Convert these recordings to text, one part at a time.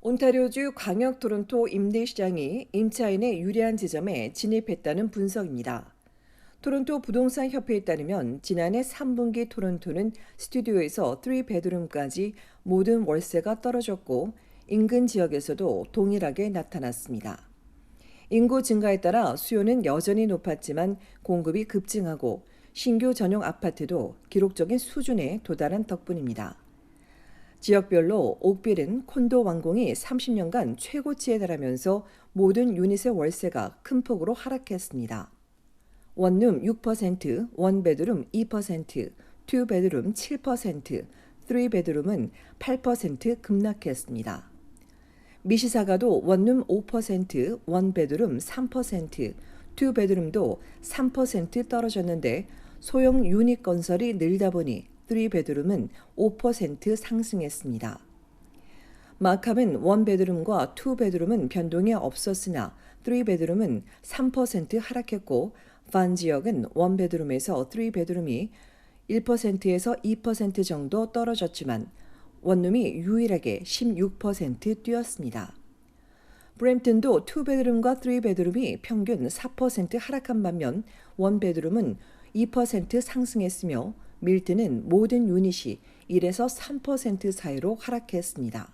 온타리오주 광역 토론토 임대시장이 임차인의 유리한 지점에 진입했다는 분석입니다. 토론토 부동산 협회에 따르면 지난해 3분기 토론토는 스튜디오에서 3베드룸까지 모든 월세가 떨어졌고 인근 지역에서도 동일하게 나타났습니다. 인구 증가에 따라 수요는 여전히 높았지만 공급이 급증하고 신규 전용 아파트도 기록적인 수준에 도달한 덕분입니다. 지역별로 옥빌은 콘도 완공이 30년간 최고치에 달하면서 모든 유닛의 월세가 큰 폭으로 하락했습니다. 원룸 6%, 원베드룸 2%, 투베드룸 7%, 쓰리베드룸은 8% 급락했습니다. 미시사가도 원룸 5%, 원베드룸 3%, 투베드룸도 3% 떨어졌는데 소형 유닛 건설이 늘다 보니 3베드룸은 5% 상승했습니다. 마캅은 원베드룸과 투베드룸은 변동이 없었으나 3베드룸은 3% 하락했고 반 지역은 원베드룸에서 3베드룸이 1%에서 2% 정도 떨어졌지만 원룸이 유일하게 16% 뛰었습니다. 브램튼도 투베드룸과 3베드룸이 평균 4% 하락한 반면 원베드룸은 2% 상승했으며 밀튼은 모든 유닛이 1에서 3% 사이로 하락했습니다.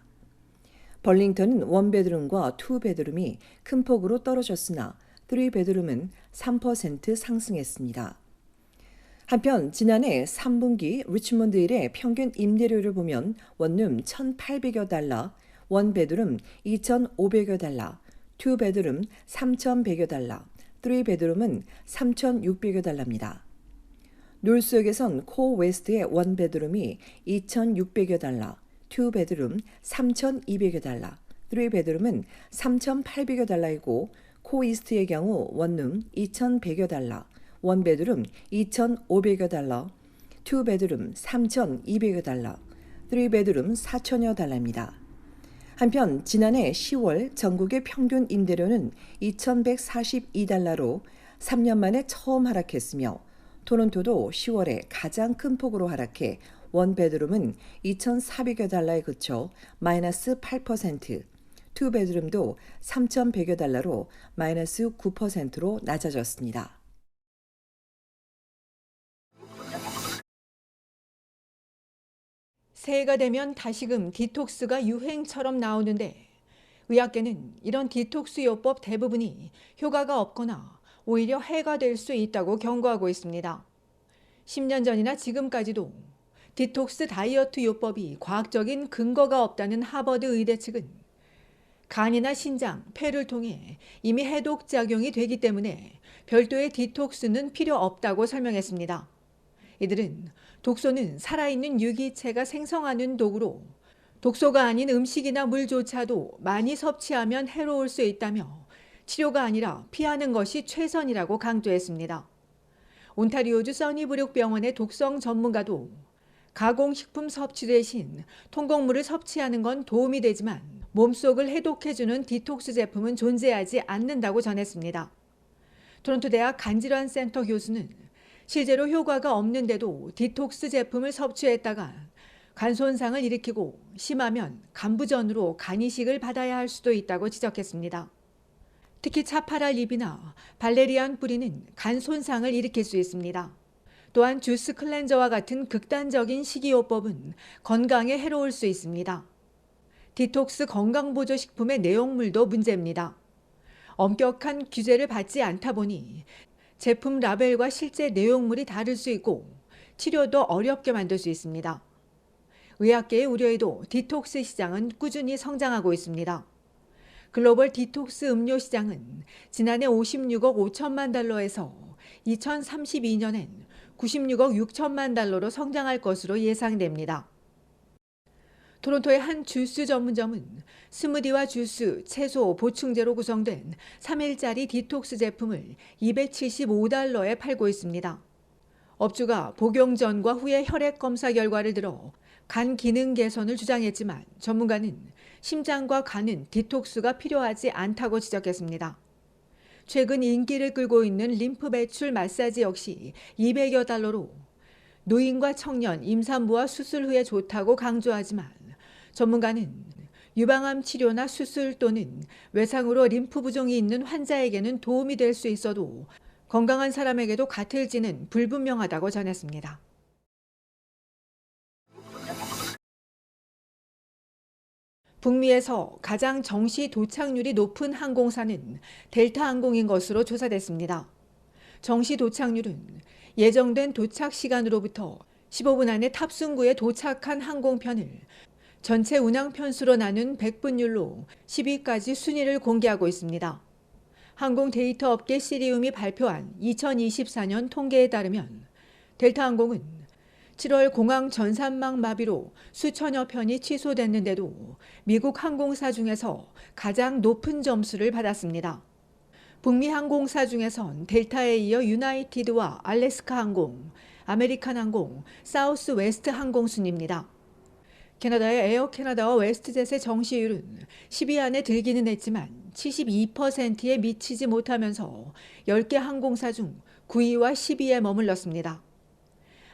벌링턴은 원베드룸과 투베드룸이 큰 폭으로 떨어졌으나 3베드룸은 3% 상승했습니다. 한편 지난해 3분기 리치몬드 일의 평균 임대료를 보면 원룸 1,800여 달러, 원베드룸 2,500여 달러, 투베드룸 3,100여 달러, 3베드룸은 3,600여 달러입니다. 놀수역에선 코 웨스트의 원베드룸이 2,600여 달러, 투베드룸 3,200여 달러, 3베드룸은 3,800여 달러이고 코 이스트의 경우 원룸 2,100여 달러, 원베드룸 2,500여 달러, 투베드룸 3,200여 달러, 3베드룸 4,000여 달러입니다. 한편 지난해 10월 전국의 평균 임대료는 2,142달러로 3년 만에 처음 하락했으며 토론토도 10월에 가장 큰 폭으로 하락해 원베드룸은 2,400여 달러에 그쳐 마이너스 8%, 투베드룸도 3,100여 달러로 마이너스 9%로 낮아졌습니다. 새해가 되면 다시금 디톡스가 유행처럼 나오는데 의학계는 이런 디톡스 요법 대부분이 효과가 없거나 오히려 해가 될 수 있다고 경고하고 있습니다. 10년 전이나 지금까지도 디톡스 다이어트 요법이 과학적인 근거가 없다는 하버드 의대 측은 간이나 신장, 폐를 통해 이미 해독작용이 되기 때문에 별도의 디톡스는 필요 없다고 설명했습니다. 이들은 독소는 살아있는 유기체가 생성하는 도구로 독소가 아닌 음식이나 물조차도 많이 섭취하면 해로울 수 있다며 치료가 아니라 피하는 것이 최선이라고 강조했습니다. 온타리오주 써니브룩 병원의 독성 전문가도 가공식품 섭취 대신 통곡물을 섭취하는 건 도움이 되지만 몸속을 해독해주는 디톡스 제품은 존재하지 않는다고 전했습니다. 토론토 대학 간질환센터 교수는 실제로 효과가 없는데도 디톡스 제품을 섭취했다가 간 손상을 일으키고 심하면 간부전으로 간 이식을 받아야 할 수도 있다고 지적했습니다. 특히 차파랄립이나 발레리안 뿌리는 간 손상을 일으킬 수 있습니다. 또한 주스 클렌저와 같은 극단적인 식이요법은 건강에 해로울 수 있습니다. 디톡스 건강보조식품의 내용물도 문제입니다. 엄격한 규제를 받지 않다 보니 제품 라벨과 실제 내용물이 다를 수 있고 치료도 어렵게 만들 수 있습니다. 의학계의 우려에도 디톡스 시장은 꾸준히 성장하고 있습니다. 글로벌 디톡스 음료 시장은 지난해 56억 5천만 달러에서 2032년엔 96억 6천만 달러로 성장할 것으로 예상됩니다. 토론토의 한 주스 전문점은 스무디와 주스, 채소, 보충제로 구성된 3일짜리 디톡스 제품을 275달러에 팔고 있습니다. 업주가 복용 전과 후의 혈액 검사 결과를 들어 간 기능 개선을 주장했지만 전문가는 심장과 간은 디톡스가 필요하지 않다고 지적했습니다. 최근 인기를 끌고 있는 림프 배출 마사지 역시 200여 달러로 노인과 청년, 임산부와 수술 후에 좋다고 강조하지만 전문가는 유방암 치료나 수술 또는 외상으로 림프 부종이 있는 환자에게는 도움이 될 수 있어도 건강한 사람에게도 같을지는 불분명하다고 전했습니다. 북미에서 가장 정시 도착률이 높은 항공사는 델타 항공인 것으로 조사됐습니다. 정시 도착률은 예정된 도착 시간으로부터 15분 안에 탑승구에 도착한 항공편을 전체 운항 편수로 나눈 백분율로 10위까지 순위를 공개하고 있습니다. 항공 데이터 업계 시리움이 발표한 2024년 통계에 따르면 델타항공은 7월 공항 전산망 마비로 수천여 편이 취소됐는데도 미국 항공사 중에서 가장 높은 점수를 받았습니다. 북미 항공사 중에선 델타에 이어 유나이티드와 알래스카 항공, 아메리칸 항공, 사우스 웨스트 항공 순입니다. 캐나다의 에어 캐나다와 웨스트젯의 정시율은 10위 안에 들기는 했지만 72%에 미치지 못하면서 10개 항공사 중 9위와 10위에 머물렀습니다.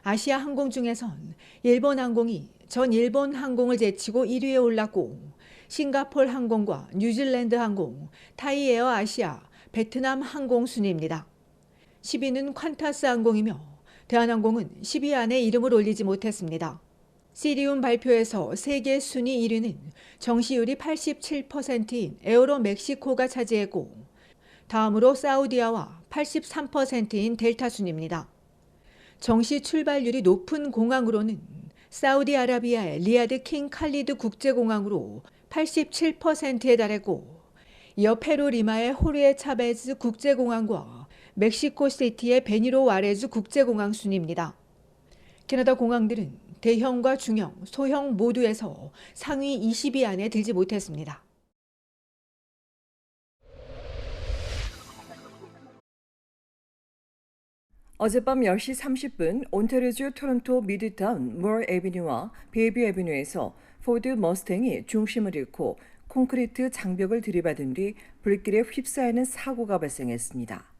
아시아 항공 중에선 일본 항공이 전 일본 항공을 제치고 1위에 올랐고 싱가포르 항공과 뉴질랜드 항공, 타이에어 아시아, 베트남 항공 순입니다. 10위는 퀀타스 항공이며 대한항공은 10위 안에 이름을 올리지 못했습니다. 시리움 발표에서 세계 순위 1위는 정시율이 87%인 에어로 멕시코가 차지했고 다음으로 사우디아와 83%인 델타 순입니다. 정시 출발률이 높은 공항으로는 사우디아라비아의 리야드 킹 칼리드 국제공항으로 87%에 달했고 이어 페루 리마의 호르에 차베즈 국제공항과 멕시코 시티의 베니로 와레즈 국제공항 순입니다. 캐나다 공항들은 대형과 중형, 소형 모두에서 상위 20위 안에 들지 못했습니다. 어젯밤 10시 30분 온타리오주 토론토 미드타운 물 애비뉴와 베이비 애비뉴에서 포드 머스탱이 중심을 잃고 콘크리트 장벽을 들이받은 뒤 불길에 휩싸이는 사고가 발생했습니다.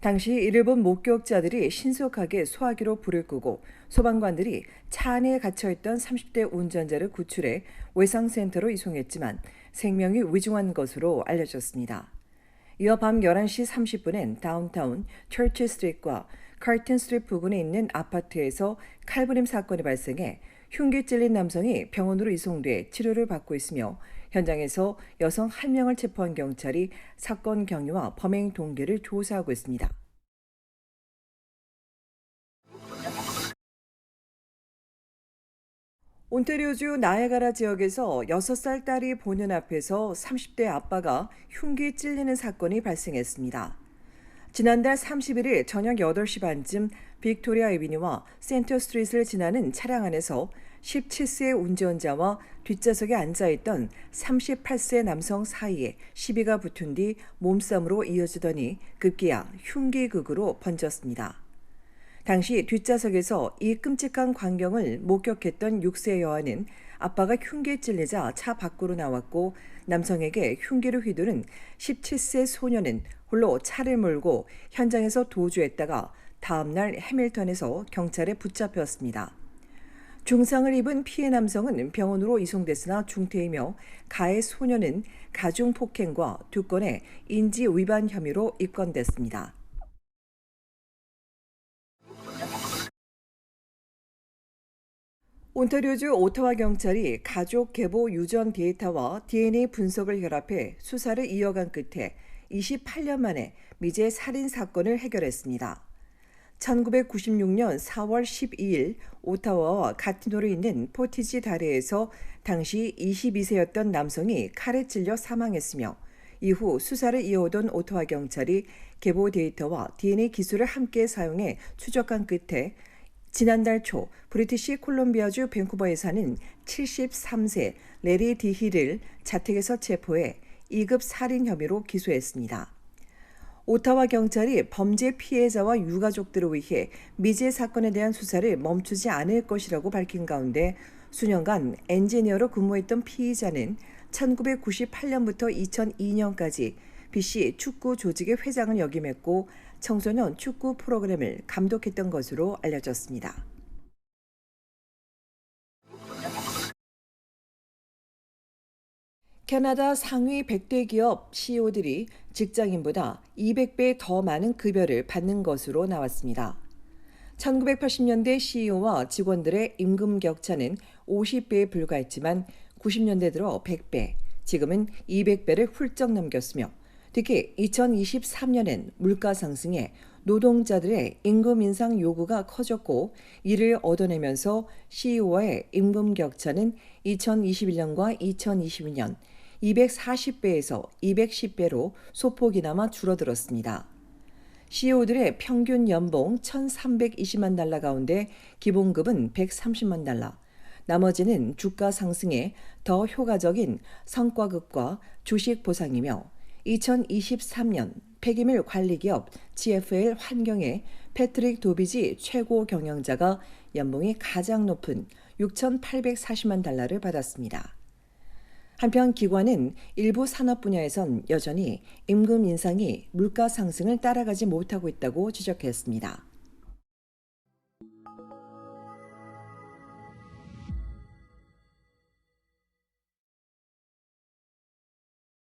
당시 이를 본 목격자들이 신속하게 소화기로 불을 끄고 소방관들이 차 안에 갇혀있던 30대 운전자를 구출해 외상센터로 이송했지만 생명이 위중한 것으로 알려졌습니다. 이어 밤 11시 30분엔 다운타운 처치 스트리트과 칼튼 스트리트 부근에 있는 아파트에서 칼부림 사건이 발생해 흉기 찔린 남성이 병원으로 이송돼 치료를 받고 있으며 현장에서 여성 1명을 체포한 경찰이 사건 경위와 범행 동기를 조사하고 있습니다. 온타리오주 나야가라 지역에서 6살 딸이 보는 앞에서 30대 아빠가 흉기 찔리는 사건이 발생했습니다. 지난달 31일 저녁 8시 반쯤 빅토리아 에비뉴와 센터 스트리트를 지나는 차량 안에서 17세 운전자와 뒷좌석에 앉아있던 38세 남성 사이에 시비가 붙은 뒤 몸싸움으로 이어지더니 급기야 흉기극으로 번졌습니다. 당시 뒷좌석에서 이 끔찍한 광경을 목격했던 6세 여아는 아빠가 흉기에 찔리자 차 밖으로 나왔고 남성에게 흉기를 휘두른 17세 소녀는 홀로 차를 몰고 현장에서 도주했다가 다음날 해밀턴에서 경찰에 붙잡혔습니다. 중상을 입은 피해 남성은 병원으로 이송됐으나 중태이며 가해 소녀는 가중폭행과 2건의 인지 위반 혐의로 입건됐습니다. 온타리오주 오타와 경찰이 가족 계보 유전 데이터와 DNA 분석을 결합해 수사를 이어간 끝에 28년 만에 미제 살인 사건을 해결했습니다. 1996년 4월 12일 오타와와 가티노로 있는 포티지 다리에서 당시 22세였던 남성이 칼에 찔려 사망했으며 이후 수사를 이어오던 오타와 경찰이 계보 데이터와 DNA 기술을 함께 사용해 추적한 끝에 지난달 초 브리티시 콜롬비아주 밴쿠버에 사는 73세 레리 디힐을 자택에서 체포해 2급 살인 혐의로 기소했습니다. 오타와 경찰이 범죄 피해자와 유가족들을 위해 미제 사건에 대한 수사를 멈추지 않을 것이라고 밝힌 가운데 수년간 엔지니어로 근무했던 피의자는 1998년부터 2002년까지 BC 축구 조직의 회장을 역임했고 청소년 축구 프로그램을 감독했던 것으로 알려졌습니다. 캐나다 상위 100대 기업 CEO들이 직장인보다 200배 더 많은 급여를 받는 것으로 나왔습니다. 1980년대 CEO와 직원들의 임금 격차는 50배에 불과했지만 90년대 들어 100배, 지금은 200배를 훌쩍 넘겼으며 특히 2023년엔 물가 상승에 노동자들의 임금 인상 요구가 커졌고 이를 얻어내면서 CEO와의 임금 격차는 2021년과 2022년 240배에서 210배로 소폭이나마 줄어들었습니다. CEO들의 평균 연봉 1,320만 달러 가운데 기본급은 130만 달러, 나머지는 주가 상승에 더 효과적인 성과급과 주식 보상이며 2023년 폐기물 관리기업 GFL 환경의 패트릭 도비지 최고 경영자가 연봉이 가장 높은 6,840만 달러를 받았습니다. 한편 기관은 일부 산업 분야에선 여전히 임금 인상이 물가 상승을 따라가지 못하고 있다고 지적했습니다.